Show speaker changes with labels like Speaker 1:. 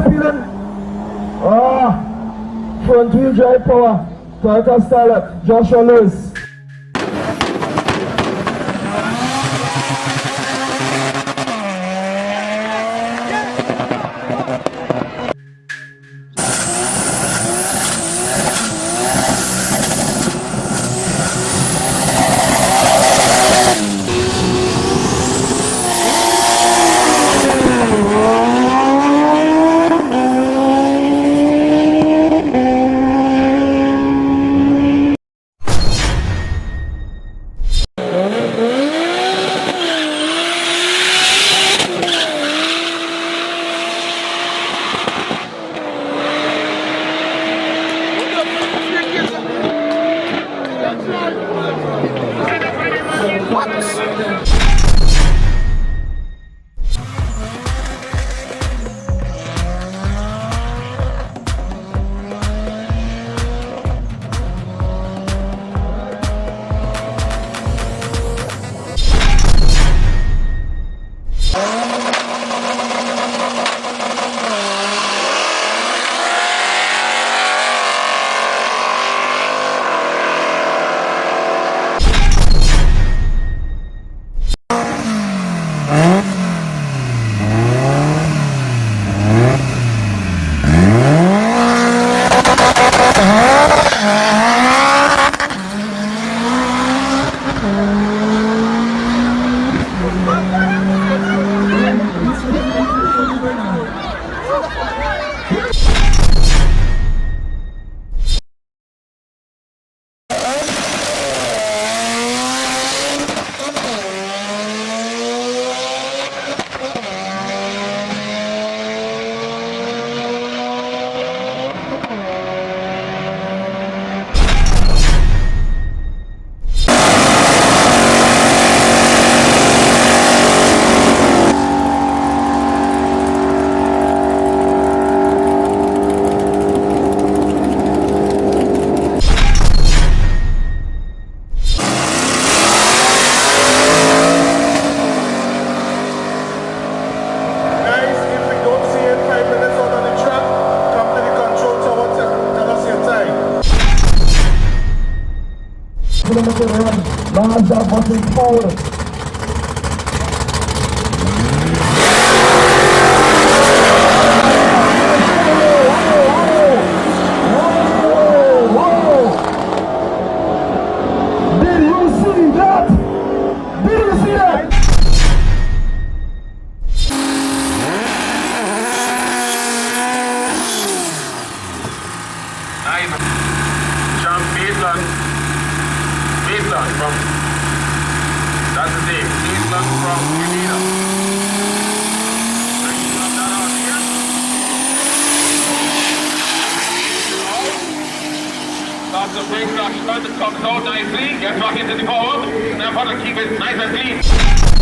Speaker 1: feeling? Front wheel drive power. Toyota Starlet, Joshua Lewis. Lines up, watching forward. Did you see that? Did you see that?
Speaker 2: Nice. Jump baseline from, that's the name, baseline from Grenada. Bringing that out here. Lots of brake lock, start the comes out nicely, get back into the power, now got to keep it nice and clean.